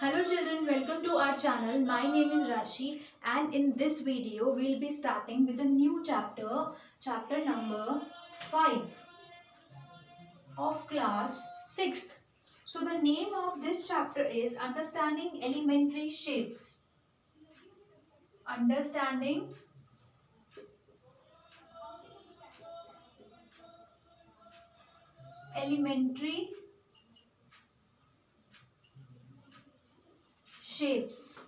Hello children, welcome to our channel. My name is Rashi and in this video we'll be starting with a new chapter number 5 of class 6th. So the name of this chapter is Understanding Elementary Shapes. Understanding Elementary Shapes.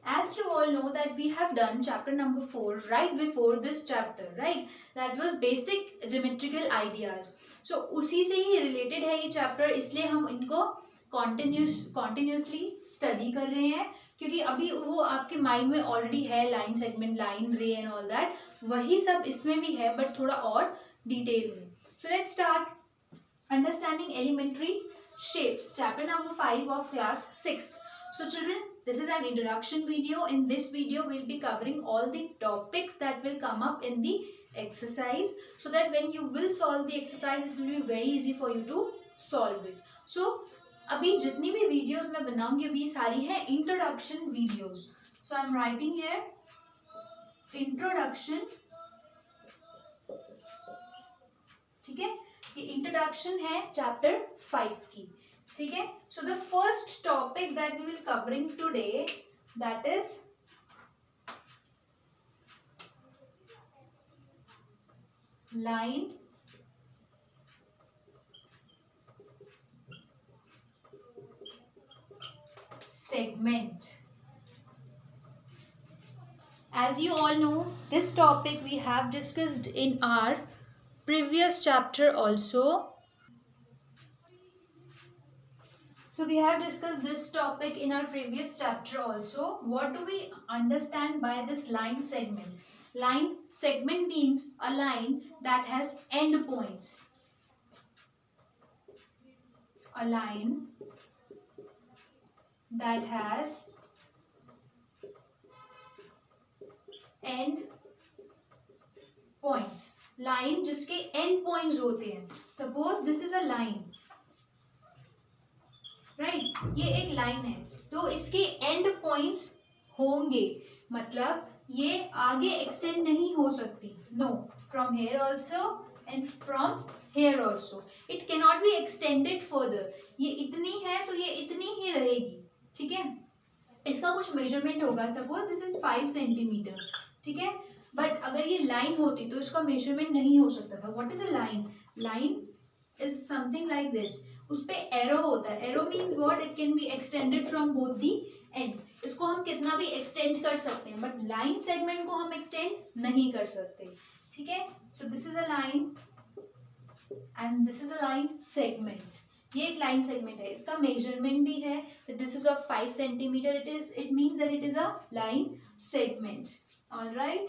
As you all know that we have done chapter number 4 right before this chapter, right? That was basic geometrical ideas. So उसी से ही related है ये chapter, इसलिए हम इनको continuously study कर रहे हैं, क्योंकि अभी वो आपके माइंड में ऑलरेडी है, लाइन सेगमेंट, लाइन रे एंड ऑल दैट, वही सब इसमें भी है बट थोड़ा और डिटेल में. So let's start. Understanding Elementary Shapes, chapter number 5 of class 6th. So children, this is an introduction video. In this video, we'll be covering all the topics that will come up in the exercise, so that when you will solve the exercise, it will be very easy for you to solve it. So, अभी जितनी भी videos मैं बनाऊंगी अभी सारी है introduction videos. So I'm writing here introduction. ठीक है, ये इंट्रोडक्शन है चैप्टर 5 की. ठीक है, so the first topic that we will covering today, that is line segment. As you all know, this topic we have discussed in our previous chapter also. So we have discussed this topic in our previous chapter also. What do we understand by this line segment? Line segment means a line that has end points. A line that has end points. Line जिसके and points होते हैं. Suppose this is a line, right, ये एक line है तो इसके and points होंगे, मतलब ये आगे एक्सटेंड नहीं हो सकती. No, from here also and from here also it can not be extended further. ये इतनी है तो ये इतनी ही रहेगी. ठीक है, इसका कुछ मेजरमेंट होगा. Suppose this is 5 centimetre. ठीक है, बट अगर ये लाइन होती तो इसका मेजरमेंट नहीं हो सकता था. What is a line? Line is something like this. उस पे एरो होता है. Arrow means what? It can be extended from both the ends. इसको हम कितना भी एक्सटेंड कर सकते हैं, बट लाइन सेगमेंट को हम एक्सटेंड नहीं कर सकते. ठीक है, सो this is a line and this is a line segment. ये एक लाइन सेगमेंट है, इसका मेजरमेंट भी है. This is of 5 centimetre. It means that it is a line segment. Alright,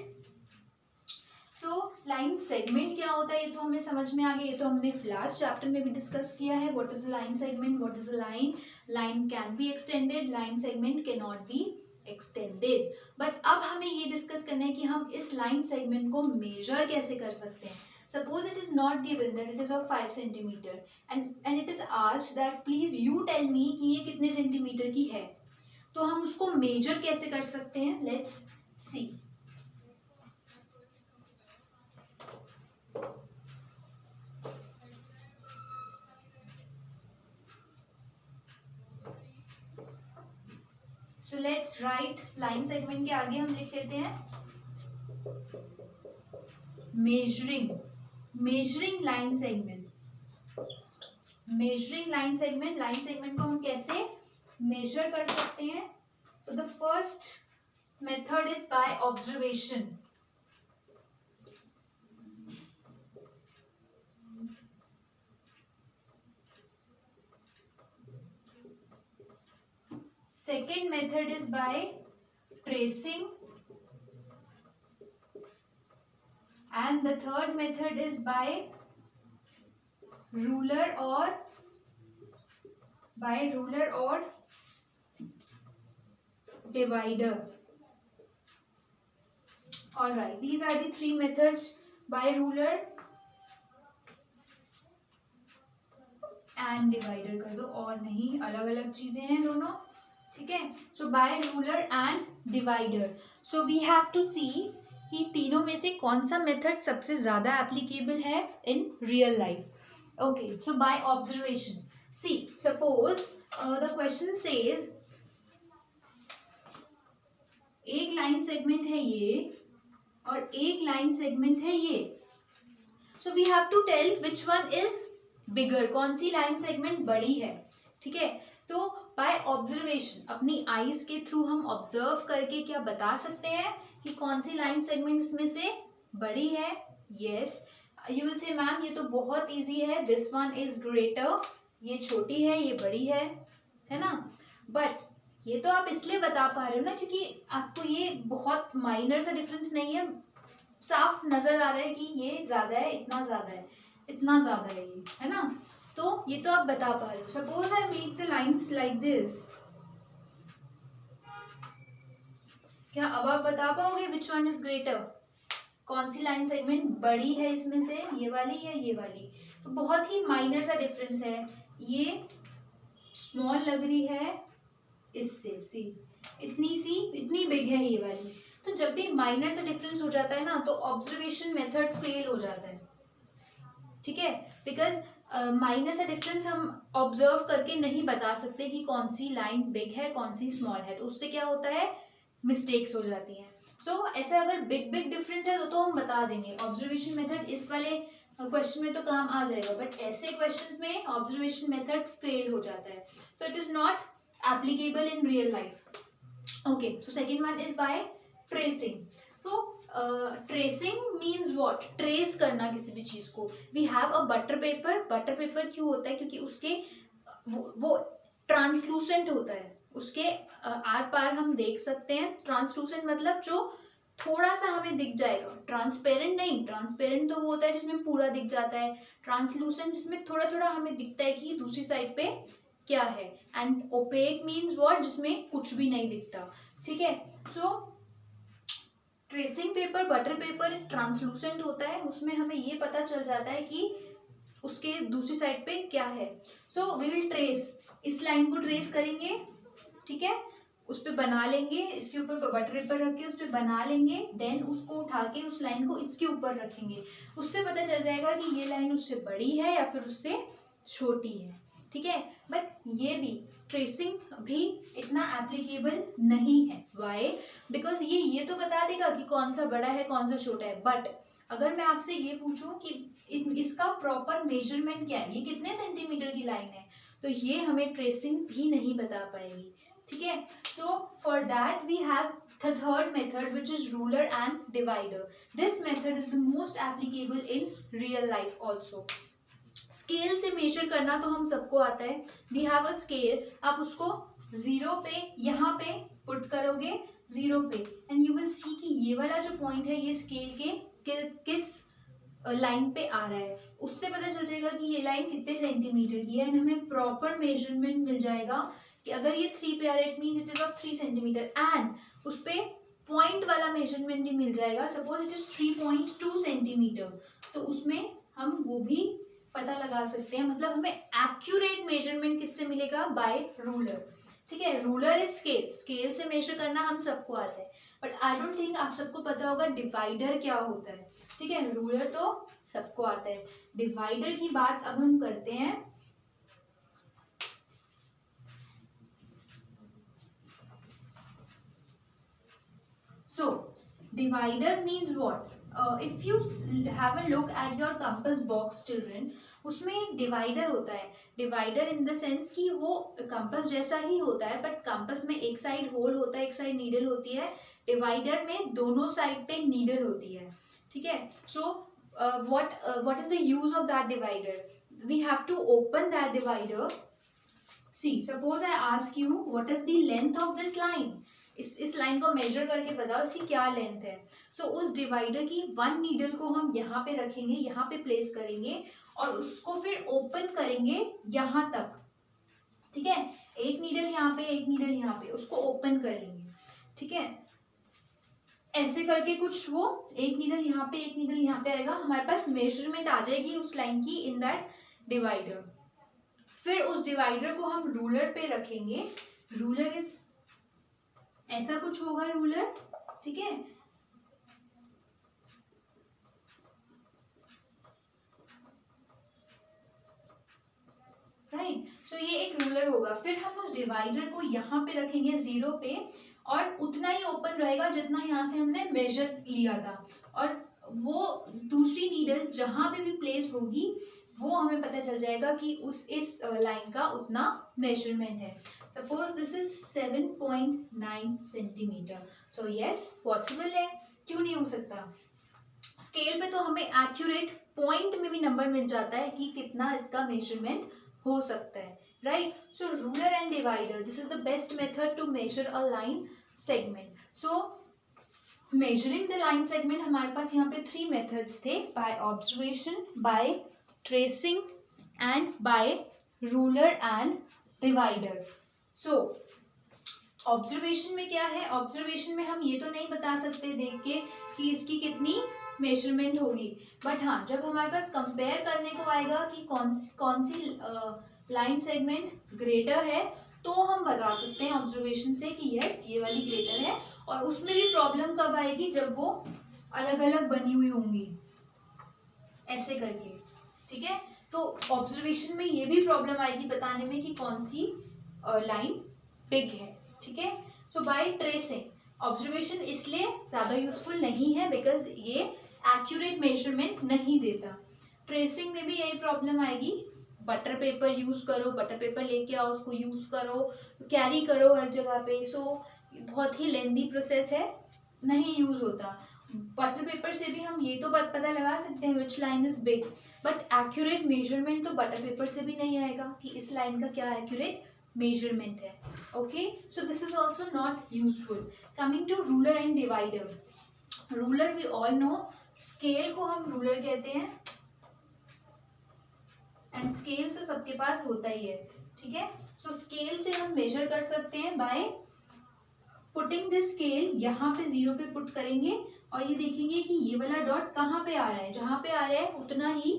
so line segment क्या होता है ये तो हमें समझ में आ गया. ये तो हमने लास्ट चैप्टर में भी डिस्कस किया है. What is line segment, what is line. Line can be extended, line segment can not be extended. But अब हमें ये डिस्कस करना है कि हम इस लाइन सेगमेंट को मेजर कैसे कर सकते हैं. Suppose it is not given that it is of 5 centimeter and it is asked that please you tell me कि ये कितने सेंटीमीटर की है, तो हम उसको मेजर कैसे कर सकते हैं. Let's see. So let's write line segment के आगे हम लिख लेते हैं measuring line segment. Measuring line segment. Line segment को हम कैसे मेजर कर सकते हैं. सो the first method is by observation. Second method is by tracing, and the third method is by ruler or divider. All right, these are the three methods: by ruler, and divider कर दो, और नहीं, अलग अलग चीजें हैं दोनों, ठीक है। So by ruler and divider, so we have to see कि तीनों में से कौन सा मेथड सबसे ज्यादा एप्लीकेबल है in real life. Okay, so by observation, see suppose the question says एक लाइन सेगमेंट है ये और एक लाइन सेगमेंट है ये, so we have to tell which one is bigger, कौन सी लाइन सेगमेंट बड़ी है, ठीक है। तो बाय ऑब्जर्वेशन, अपनी आईज के थ्रू हम ऑब्जर्व करके क्या बता सकते हैं कि कौन सी लाइन सेगमेंट इसमें से बड़ी है। Yes, you will say ma'am ये तो बहुत इजी है, दिस वन इज ग्रेटर, ये छोटी है ये बड़ी है ना। बट ये तो आप इसलिए बता पा रहे हो ना क्योंकि आपको ये बहुत माइनर सा डिफरेंस नहीं है, साफ नजर आ रहा है कि ये ज्यादा है, इतना ज्यादा है, इतना ज्यादा है, ये है ना। तो ये तो आप बता पा रहे हो। Suppose I make the lines like this, क्या अब आप बता पाओगे विच वन इज ग्रेटर, कौन सी लाइन सेगमेंट बड़ी है इसमें से, ये वाली या ये वाली। तो बहुत ही माइनर सा डिफरेंस है, ये स्मॉल लग रही है इससे, सी इतनी बिग है ये वाली। तो जब भी माइनर सा डिफरेंस हो जाता है ना तो ऑब्जर्वेशन मेथड फेल हो जाता है, ठीक है। बिकॉज माइनर सा डिफरेंस हम ऑब्जर्व करके नहीं बता सकते कि कौन सी लाइन बिग है कौन सी स्मॉल है, तो उससे क्या होता है, मिस्टेक्स हो जाती हैं। सो ऐसा अगर बिग डिफरेंस है तो हम बता देंगे, ऑब्जर्वेशन मेथड इस वाले क्वेश्चन में तो काम आ जाएगा, बट ऐसे क्वेश्चंस में ऑब्जर्वेशन मेथड फेल हो जाता है, so it is not applicable in real life. Okay, so second one is by tracing. So tracing means what, trace करना किसी भी चीज को। we have a butter paper, butter paper क्यों होता है, क्योंकि उसके वो ट्रांसलूसेंट होता है, उसके आर पार हम देख सकते हैं। ट्रांसलूसेंट मतलब जो थोड़ा सा हमें दिख जाएगा, ट्रांसपेरेंट नहीं, ट्रांसपेरेंट तो वो होता है जिसमें पूरा दिख जाता है, ट्रांसलूसेंट जिसमें थोड़ा थोड़ा हमें दिखता है कि दूसरी साइड पे क्या है, एंड ओपेक मीन्स व्हाट, जिसमें कुछ भी नहीं दिखता, ठीक है। So tracing paper, butter paper translucent होता है, उसमें हमें ये पता चल जाता है कि उसके दूसरी साइड पे क्या है। सो वी विल ट्रेस, इस लाइन को ट्रेस करेंगे, ठीक है, उस पर बना लेंगे, इसके ऊपर बटर पेपर रख के उस पर बना लेंगे, देन उसको उठा के उस लाइन को इसके ऊपर रखेंगे, उससे पता चल जाएगा कि ये लाइन उससे बड़ी है या फिर उससे छोटी है, ठीक है। बट ये भी ट्रेसिंग भी इतना एप्लीकेबल नहीं है, वाई, बिकॉज ये तो बता देगा कि कौन सा बड़ा है कौन सा छोटा है, बट अगर मैं आपसे ये पूछूं कि इसका प्रॉपर मेजरमेंट क्या है, ये कितने सेंटीमीटर की लाइन है, तो ये हमें ट्रेसिंग भी नहीं बता पाएगी, ठीक है। So for that we have the third method which is ruler and divider. This method is the most applicable in real life also. Scale से मेजर करना तो हम सबको आता है, वी हैव अ स्केल, आप उसको जीरो पे यहाँ पे पुट करोगे, जीरो पे, एंड यू विल सी कि ये वाला जो पॉइंट है ये स्केल के किस लाइन पे आ रहा है, उससे पता चल जाएगा कि ये लाइन कितने सेंटीमीटर की है, एंड हमें प्रॉपर मेजरमेंट मिल जाएगा कि अगर ये 3 पे आ रहा है it means it is of 3 centimetre, and उस पे पॉइंट वाला मेजरमेंट भी मिल जाएगा, सपोज इट इज 3.2 सेंटीमीटर, तो उसमें हम वो भी पता लगा सकते हैं। मतलब हमें एक्यूरेट मेजरमेंट किससे मिलेगा, बाय रूलर, ठीक है। रूलर इज स्केल, स्केल से मेजर करना हम सबको आता है, बट आई डोंट थिंक आप सबको पता होगा डिवाइडर क्या होता है, ठीक है। रूलर तो सबको आता है, डिवाइडर की बात अब हम करते हैं। So divider means what, if you have a look at your compass box children, उसमें एक डिवाइडर होता है, डिवाइडर इन द सेंस कि वो कंपास जैसा ही होता है, बट कंपास में एक साइड होल होता है एक साइड नीडल होती है, डिवाइडर में दोनों साइड पे नीडल होती है, ठीक है। सो what is the use of that divider, we have to open that divider. See, suppose I ask you what is the length of this line, इस लाइन को मेजर करके बताओ इसकी क्या लेंथ है। सो उस डिवाइडर की वन नीडल को हम यहाँ पे रखेंगे, यहाँ पे प्लेस करेंगे और उसको फिर ओपन करेंगे यहाँ तक, ठीक है। एक नीडल यहाँ पे एक नीडल यहाँ पे, उसको ओपन करेंगे, ठीक है। ऐसे करके कुछ वो एक नीडल यहाँ पे एक नीडल यहाँ पे आएगा, हमारे पास मेजरमेंट आ जाएगी उस लाइन की इन दैट डिवाइडर। फिर उस डिवाइडर को हम रूलर पे रखेंगे. रूलर इज ऐसा कुछ होगा रूलर, ठीक है. राइट, सो ये एक रूलर होगा. फिर हम उस डिवाइडर को यहाँ पे रखेंगे 0 पे, और उतना ही ओपन रहेगा जितना यहाँ से हमने मेजर लिया था. और वो दूसरी नीडल जहां पे भी प्लेस होगी वो हमें पता चल जाएगा कि इस लाइन का उतना मेजरमेंट है. Suppose this is 7.9 centimetre. So yes, possible है, क्यों नहीं हो सकता. स्केल पे तो हमें एक्यूरेट पॉइंट में भी नंबर मिल जाता है कि कितना इसका मेजरमेंट हो सकता है. Right, so ruler and divider, this is the best method to measure a line segment. So measuring the line segment, हमारे पास यहाँ पे 3 मेथड्स थे, by observation, by tracing and by ruler and divider. So observation में क्या है, observation में हम ये तो नहीं बता सकते देख के कि इसकी कितनी मेजरमेंट होगी, बट हाँ जब हमारे पास कंपेयर करने को आएगा कि कौन सी लाइन सेगमेंट ग्रेटर है, तो हम बता सकते हैं ऑब्जर्वेशन से कि यस ये वाली ग्रेटर है. और उसमें भी प्रॉब्लम कब आएगी, जब वो अलग अलग बनी हुई होंगी ऐसे करके, ठीक है. तो ऑब्जर्वेशन में ये भी प्रॉब्लम आएगी बताने में कि कौन सी लाइन बिग है, ठीक है. सो बाय ट्रेसिंग, ऑब्जर्वेशन इसलिए ज़्यादा यूजफुल नहीं है बिकॉज ये एक्यूरेट मेजरमेंट नहीं देता. ट्रेसिंग में भी यही प्रॉब्लम आएगी, बटर पेपर यूज़ करो, बटर पेपर लेके आओ, उसको यूज़ करो, कैरी करो हर जगह पे. सो बहुत ही लेंदी प्रोसेस है, नहीं यूज़ होता. बटर पेपर से भी हम ये तो पता लगा सकते हैं which line is big, but accurate measurement तो बटर पेपर से भी नहीं आएगा कि इस लाइन का क्या एक्यूरेट मेजरमेंट है. Okay, so this is also not useful. Coming to ruler and divider. Ruler we all know, scale को हम रूलर कहते हैं, एंड स्केल तो सबके पास होता ही है, ठीक है. सो स्केल से हम मेजर कर सकते हैं बाय पुटिंग दिस स्केल, यहाँ पे 0 पे पुट करेंगे और ये देखेंगे कि ये वाला डॉट कहाँ पे आ रहा है, जहाँ पे आ रहा है उतना ही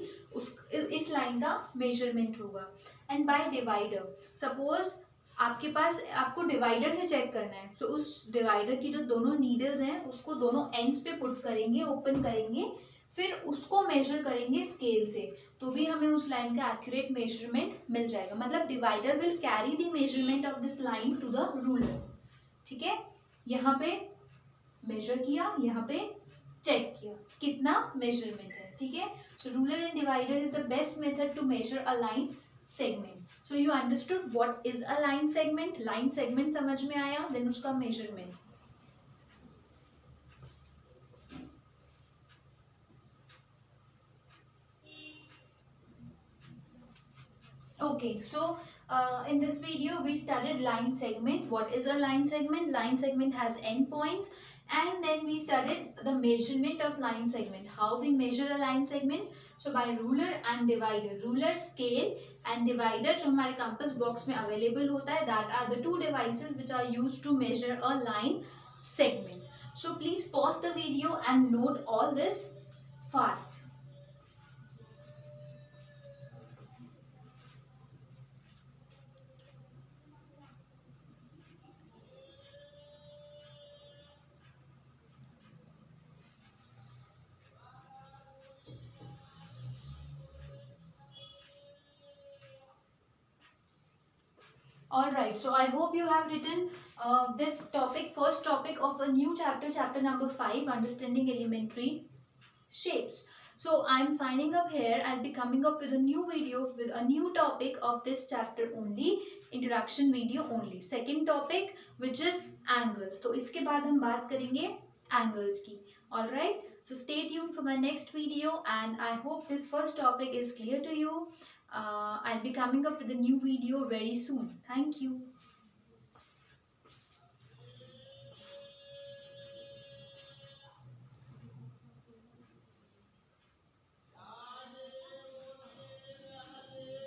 इस लाइन का मेजरमेंट होगा. एंड बाय डिवाइडर, सपोज आपके पास, आपको डिवाइडर से चेक करना है, सो उस डिवाइडर की जो दोनों नीडल्स हैं उसको दोनों एंड्स पे पुट करेंगे, ओपन करेंगे, फिर उसको मेजर करेंगे स्केल से, तो भी हमें उस लाइन का एक्यूरेट मेजरमेंट मिल जाएगा. मतलब divider will carry the measurement of this line to the ruler, ठीक है. यहाँ पे मेजर किया, यहाँ पे चेक किया कितना मेजरमेंट है, ठीक है. So ruler and divider is the best method to measure a line segment. So you understood what is a line segment. Line segment समझ में आया, देन उसका measurement. Okay, so in this video we studied line segment. What is a line segment? Line segment has endpoints, and then we studied the measurement of line segment. How we measure a line segment? So by ruler and divider. Ruler, scale and divider जो हमारे compass box में available होता है, that are the two devices which are used to measure a line segment. So please pause the video and note all this fast. Alright, so I hope you have written this topic, first topic of a new chapter, chapter number 5, Understanding Elementary Shapes. So I'm signing up here. I'll be coming up with a new video with a new topic of this chapter only, introduction video only. Second topic which is angles. तो इसके बाद हम बात करेंगे angles की. Alright, so stay tuned for my next video, and I hope this first topic is clear to you. I'll be coming up with a new video very soon. Thank you.